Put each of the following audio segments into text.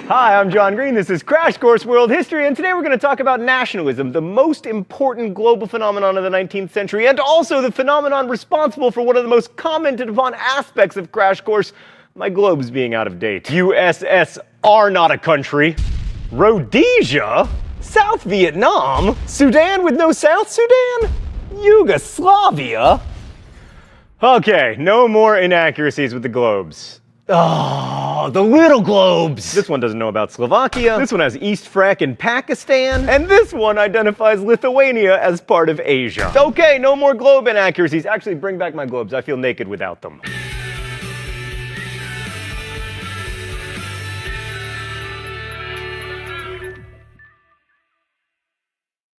Hi, I'm John Green. This is Crash Course World History, and today we're going to talk about nationalism, the most important global phenomenon of the 19th century, and also the phenomenon responsible for one of the most commented upon aspects of Crash Course, my globes being out of date. USSR not a country. Rhodesia? South Vietnam? Sudan with no South Sudan? Yugoslavia? Okay, no more inaccuracies with the globes. Oh, the little globes! This one doesn't know about Slovakia, this one has East Frank in Pakistan, and this one identifies Lithuania as part of Asia. Okay, no more globe inaccuracies. Actually, bring back my globes. I feel naked without them.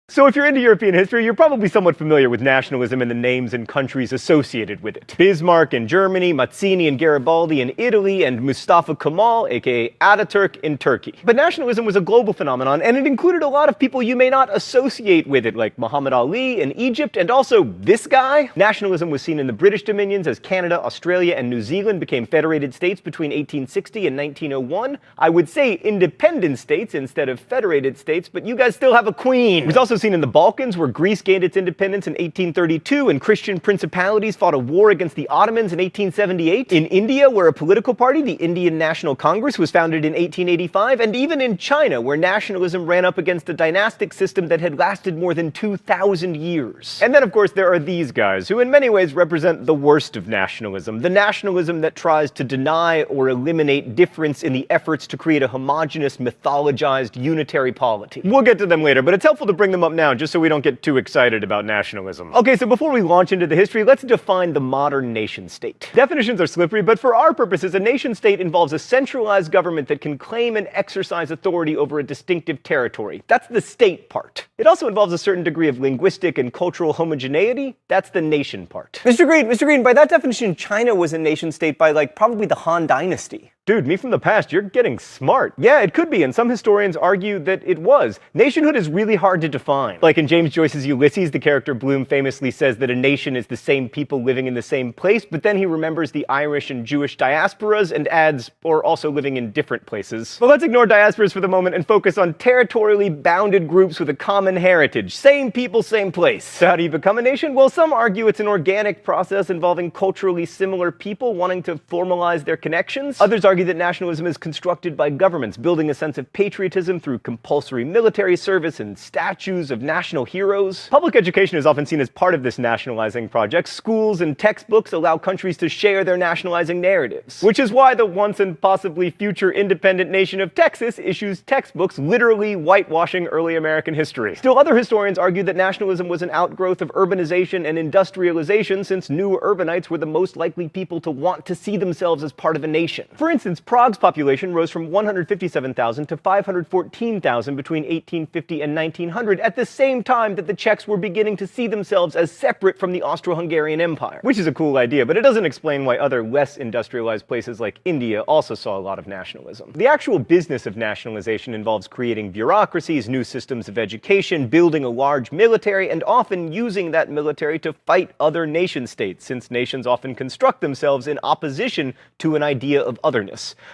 So if you're into European history, you're probably somewhat familiar with nationalism and the names and countries associated with it. Bismarck in Germany, Mazzini and Garibaldi in Italy, and Mustafa Kemal, aka Ataturk, in Turkey. But nationalism was a global phenomenon, and it included a lot of people you may not associate with it, like Muhammad Ali in Egypt, and also this guy. Nationalism was seen in the British dominions as Canada, Australia, and New Zealand became federated states between 1860 and 1901. I would say independent states instead of federated states, but you guys still have a queen. It was also seen in the Balkans, where Greece gained its independence in 1832 and Christian principalities fought a war against the Ottomans in 1878. In India, where a political party, the Indian National Congress, was founded in 1885, and even in China, where nationalism ran up against a dynastic system that had lasted more than 2,000 years. And then, of course, there are these guys, who in many ways represent the worst of nationalism, the nationalism that tries to deny or eliminate difference in the efforts to create a homogeneous, mythologized, unitary polity. We'll get to them later, but it's helpful to bring them up now, just so we don't get too excited about nationalism. Okay, so before we launch into the history, let's define the modern nation-state. Definitions are slippery, but for our purposes, a nation-state involves a centralized government that can claim and exercise authority over a distinctive territory. That's the state part. It also involves a certain degree of linguistic and cultural homogeneity. That's the nation part. Mr. Green, by that definition, China was a nation-state by, like, probably the Han Dynasty. Dude, me from the past, you're getting smart. Yeah, it could be, and some historians argue that it was. Nationhood is really hard to define. Like in James Joyce's Ulysses, the character Bloom famously says that a nation is the same people living in the same place, but then he remembers the Irish and Jewish diasporas and adds, or also living in different places. But let's ignore diasporas for the moment and focus on territorially bounded groups with a common heritage. Same people, same place. So how do you become a nation? Well, some argue it's an organic process involving culturally similar people wanting to formalize their connections. Others argue that nationalism is constructed by governments, building a sense of patriotism through compulsory military service and statues of national heroes. Public education is often seen as part of this nationalizing project. Schools and textbooks allow countries to share their nationalizing narratives, which is why the once and possibly future independent nation of Texas issues textbooks literally whitewashing early American history. Still, other historians argue that nationalism was an outgrowth of urbanization and industrialization, since new urbanites were the most likely people to want to see themselves as part of a nation. For instance, Prague's population rose from 157,000 to 514,000 between 1850 and 1900, at the same time that the Czechs were beginning to see themselves as separate from the Austro-Hungarian Empire. Which is a cool idea, but it doesn't explain why other less industrialized places like India also saw a lot of nationalism. The actual business of nationalization involves creating bureaucracies, new systems of education, building a large military, and often using that military to fight other nation-states, since nations often construct themselves in opposition to an idea of otherness.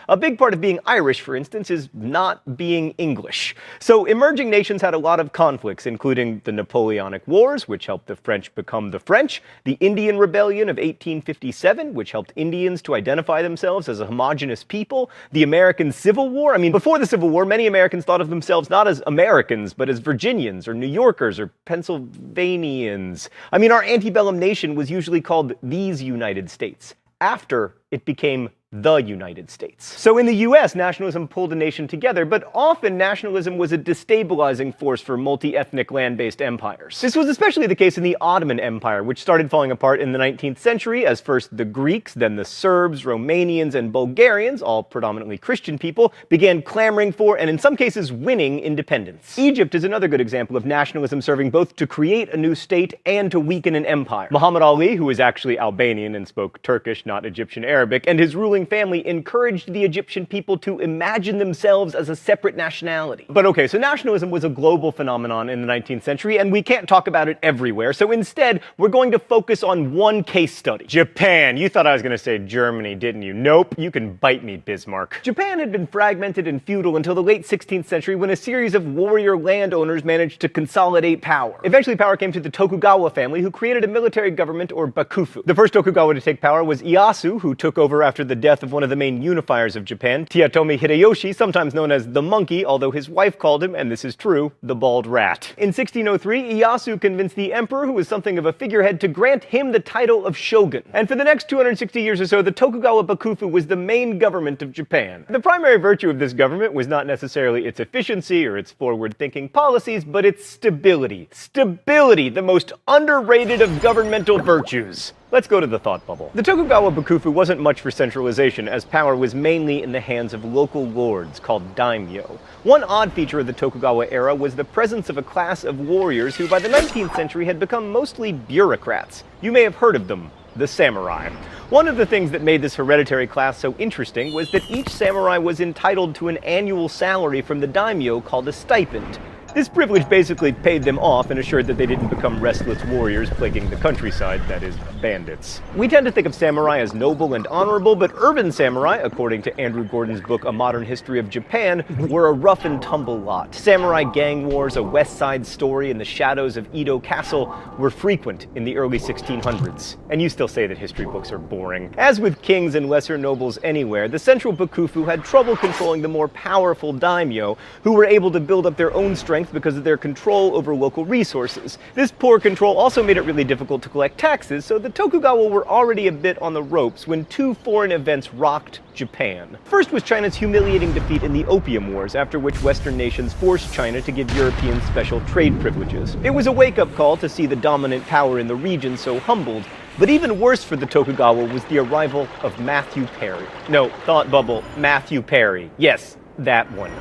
A big part of being Irish, for instance, is not being English. So emerging nations had a lot of conflicts, including the Napoleonic Wars, which helped the French become the French, the Indian Rebellion of 1857, which helped Indians to identify themselves as a homogenous people, the American Civil War. I mean, before the Civil War, many Americans thought of themselves not as Americans, but as Virginians, or New Yorkers, or Pennsylvanians. I mean, our antebellum nation was usually called these United States, after it became the United States. So in the US, nationalism pulled a nation together, but often nationalism was a destabilizing force for multi-ethnic land-based empires. This was especially the case in the Ottoman Empire, which started falling apart in the 19th century as first the Greeks, then the Serbs, Romanians, and Bulgarians, all predominantly Christian people, began clamoring for, and in some cases winning, independence. Egypt is another good example of nationalism serving both to create a new state and to weaken an empire. Muhammad Ali, who was actually Albanian and spoke Turkish, not Egyptian Arabic, and his ruling ruling family encouraged the Egyptian people to imagine themselves as a separate nationality. But okay, so nationalism was a global phenomenon in the 19th century, and we can't talk about it everywhere, so instead, we're going to focus on one case study. Japan. You thought I was going to say Germany, didn't you? Nope, you can bite me, Bismarck. Japan had been fragmented and feudal until the late 16th century when a series of warrior landowners managed to consolidate power. Eventually, power came to the Tokugawa family, who created a military government, or bakufu. The first Tokugawa to take power was Ieyasu, who took over after the death of one of the main unifiers of Japan, Toyotomi Hideyoshi, sometimes known as the Monkey, although his wife called him, and this is true, the Bald Rat. In 1603, Ieyasu convinced the emperor, who was something of a figurehead, to grant him the title of shogun. And for the next 260 years or so, the Tokugawa bakufu was the main government of Japan. The primary virtue of this government was not necessarily its efficiency or its forward-thinking policies, but its stability. Stability, the most underrated of governmental virtues. Let's go to the thought bubble. The Tokugawa bakufu wasn't much for centralization, as power was mainly in the hands of local lords called Daimyo. One odd feature of the Tokugawa era was the presence of a class of warriors who by the 19th century had become mostly bureaucrats. You may have heard of them, the samurai. One of the things that made this hereditary class so interesting was that each samurai was entitled to an annual salary from the daimyo called a stipend. This privilege basically paid them off and assured that they didn't become restless warriors plaguing the countryside, that is, bandits. We tend to think of samurai as noble and honorable, but urban samurai, according to Andrew Gordon's book A Modern History of Japan, were a rough and tumble lot. Samurai gang wars, a West Side Story, and the shadows of Edo Castle were frequent in the early 1600s. And you still say that history books are boring. As with kings and lesser nobles anywhere, the central bakufu had trouble controlling the more powerful daimyo, who were able to build up their own strength because of their control over local resources. This poor control also made it really difficult to collect taxes, so the Tokugawa were already a bit on the ropes when two foreign events rocked Japan. First was China's humiliating defeat in the Opium Wars, after which Western nations forced China to give Europeans special trade privileges. It was a wake-up call to see the dominant power in the region so humbled, but even worse for the Tokugawa was the arrival of Matthew Perry. No, thought bubble, Matthew Perry. Yes, that one.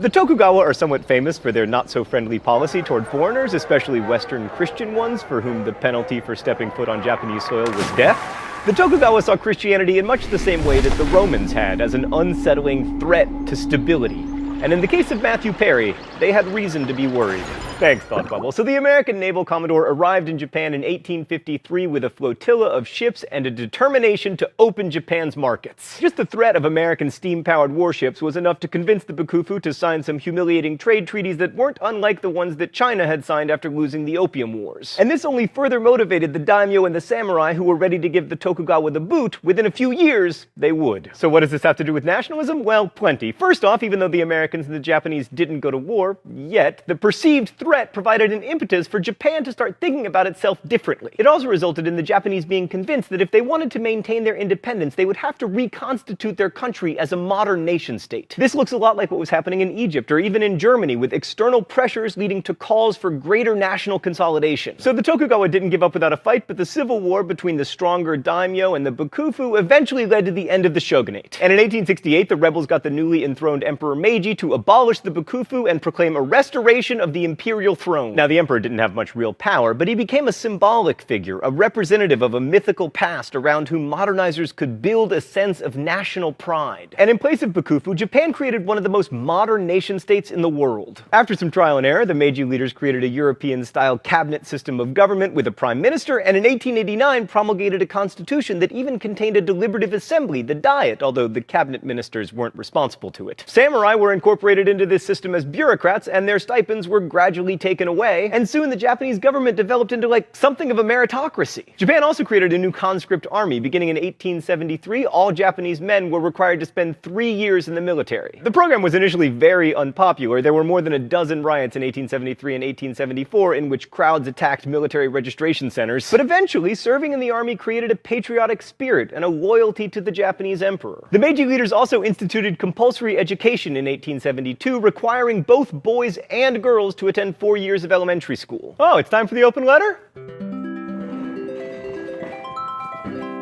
The Tokugawa are somewhat famous for their not-so-friendly policy toward foreigners, especially Western Christian ones, for whom the penalty for stepping foot on Japanese soil was death. The Tokugawa saw Christianity in much the same way that the Romans had, as an unsettling threat to stability. And in the case of Matthew Perry, they had reason to be worried. Thanks, Thought Bubble. So the American naval commodore arrived in Japan in 1853 with a flotilla of ships and a determination to open Japan's markets. Just the threat of American steam-powered warships was enough to convince the bakufu to sign some humiliating trade treaties that weren't unlike the ones that China had signed after losing the Opium Wars. And this only further motivated the daimyo and the samurai, who were ready to give the Tokugawa the boot. Within a few years, they would. So what does this have to do with nationalism? Well, plenty. First off, even though the Americans and the Japanese didn't go to war yet, the perceived threat provided an impetus for Japan to start thinking about itself differently. It also resulted in the Japanese being convinced that if they wanted to maintain their independence, they would have to reconstitute their country as a modern nation-state. This looks a lot like what was happening in Egypt or even in Germany, with external pressures leading to calls for greater national consolidation. So the Tokugawa didn't give up without a fight, but the civil war between the stronger daimyo and the bakufu eventually led to the end of the shogunate. And in 1868, the rebels got the newly enthroned Emperor Meiji to abolish the bakufu and proclaim a restoration of the imperial throne. Now, the emperor didn't have much real power, but he became a symbolic figure, a representative of a mythical past around whom modernizers could build a sense of national pride. And in place of bakufu, Japan created one of the most modern nation-states in the world. After some trial and error, the Meiji leaders created a European-style cabinet system of government with a prime minister, and in 1889 promulgated a constitution that even contained a deliberative assembly, the Diet, although the cabinet ministers weren't responsible to it. Samurai were incorporated into this system as bureaucrats, and their stipends were gradually taken away, and soon the Japanese government developed into like something of a meritocracy. Japan also created a new conscript army. Beginning in 1873, all Japanese men were required to spend 3 years in the military. The program was initially very unpopular. There were more than a dozen riots in 1873 and 1874 in which crowds attacked military registration centers, but eventually serving in the army created a patriotic spirit and a loyalty to the Japanese emperor. The Meiji leaders also instituted compulsory education in 1872, requiring both boys and girls to attend 4 years of elementary school. Oh, it's time for the open letter?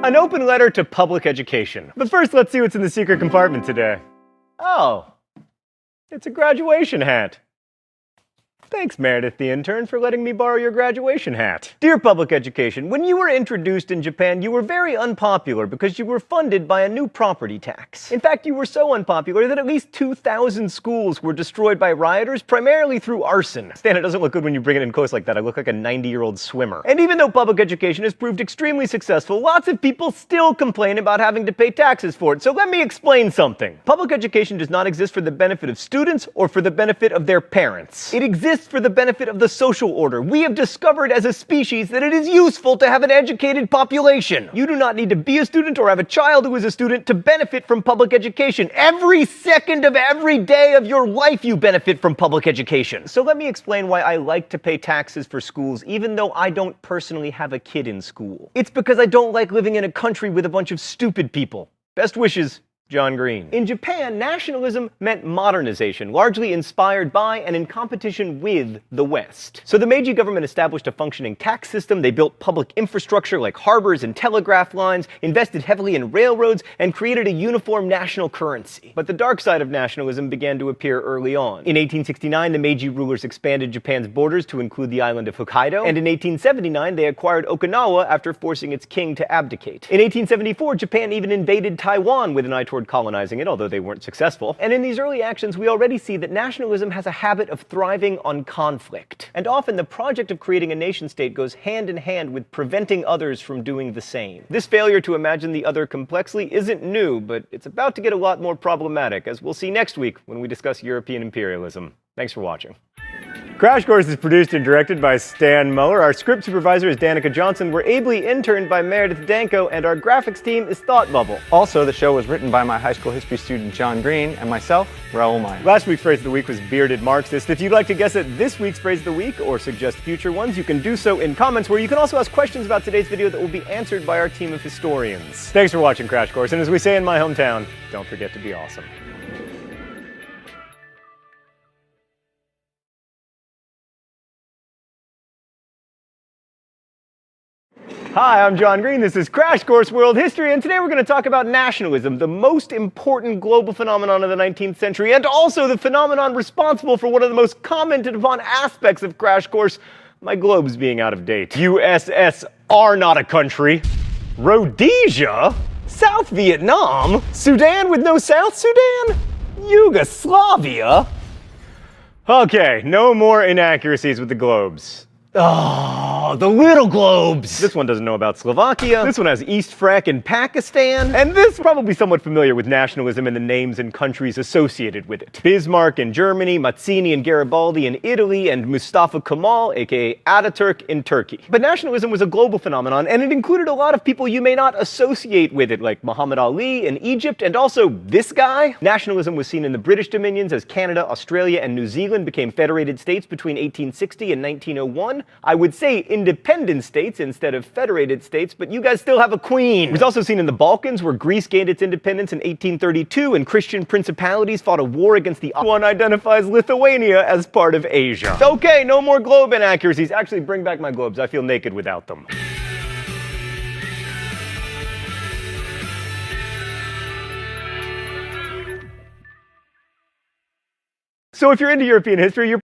An open letter to public education. But first, let's see what's in the secret compartment today. Oh, it's a graduation hat. Thanks, Meredith the intern, for letting me borrow your graduation hat. Dear Public Education, when you were introduced in Japan, you were very unpopular because you were funded by a new property tax. In fact, you were so unpopular that at least 2,000 schools were destroyed by rioters, primarily through arson. Stan, it doesn't look good when you bring it in close like that. I look like a 90-year-old swimmer. And even though public education has proved extremely successful, lots of people still complain about having to pay taxes for it. So let me explain something. Public education does not exist for the benefit of students or for the benefit of their parents. It exists for the benefit of the social order. We have discovered as a species that it is useful to have an educated population. You do not need to be a student or have a child who is a student to benefit from public education. Every second of every day of your life you benefit from public education. So let me explain why I like to pay taxes for schools even though I don't personally have a kid in school. It's because I don't like living in a country with a bunch of stupid people. Best wishes, John Green. In Japan, nationalism meant modernization, largely inspired by and in competition with the West. So the Meiji government established a functioning tax system, they built public infrastructure like harbors and telegraph lines, invested heavily in railroads, and created a uniform national currency. But the dark side of nationalism began to appear early on. In 1869, the Meiji rulers expanded Japan's borders to include the island of Hokkaido, and in 1879, they acquired Okinawa after forcing its king to abdicate. In 1874, Japan even invaded Taiwan with an eye toward colonizing it, although they weren't successful. And in these early actions, we already see that nationalism has a habit of thriving on conflict. And often the project of creating a nation-state goes hand in hand with preventing others from doing the same. This failure to imagine the other complexly isn't new, but it's about to get a lot more problematic, as we'll see next week when we discuss European imperialism. Thanks for watching. Crash Course is produced and directed by Stan Muller. Our script supervisor is Danica Johnson. We're ably interned by Meredith Danko, and our graphics team is Thought Bubble. Also, the show was written by my high school history student John Green and myself, Raoul Meyer. Last week's phrase of the week was bearded Marxist. If you'd like to guess at this week's phrase of the week or suggest future ones, you can do so in comments, where you can also ask questions about today's video that will be answered by our team of historians. Thanks for watching Crash Course, and as we say in my hometown, don't forget to be awesome. Hi, I'm John Green. This is Crash Course World History, and today we're going to talk about nationalism, the most important global phenomenon of the 19th century, and also the phenomenon responsible for one of the most commented upon aspects of Crash Course, my globes being out of date. USSR not a country. Rhodesia? South Vietnam? Sudan with no South Sudan? Yugoslavia? Okay, no more inaccuracies with the globes. Oh, the little globes! This one doesn't know about Slovakia. This one has East Frack in Pakistan. And this probably somewhat familiar with nationalism and the names and countries associated with it. Bismarck in Germany, Mazzini and Garibaldi in Italy, and Mustafa Kemal, aka Ataturk, in Turkey. But nationalism was a global phenomenon, and it included a lot of people you may not associate with it, like Muhammad Ali in Egypt, and also this guy. Nationalism was seen in the British dominions as Canada, Australia, and New Zealand became federated states between 1860 and 1901. I would say independent states instead of federated states, but you guys still have a queen. It was also seen in the Balkans, where Greece gained its independence in 1832, and Christian principalities fought a war against the one identifies Lithuania as part of Asia. Okay, no more globe inaccuracies. Actually, bring back my globes. I feel naked without them. So if you're into European history, you're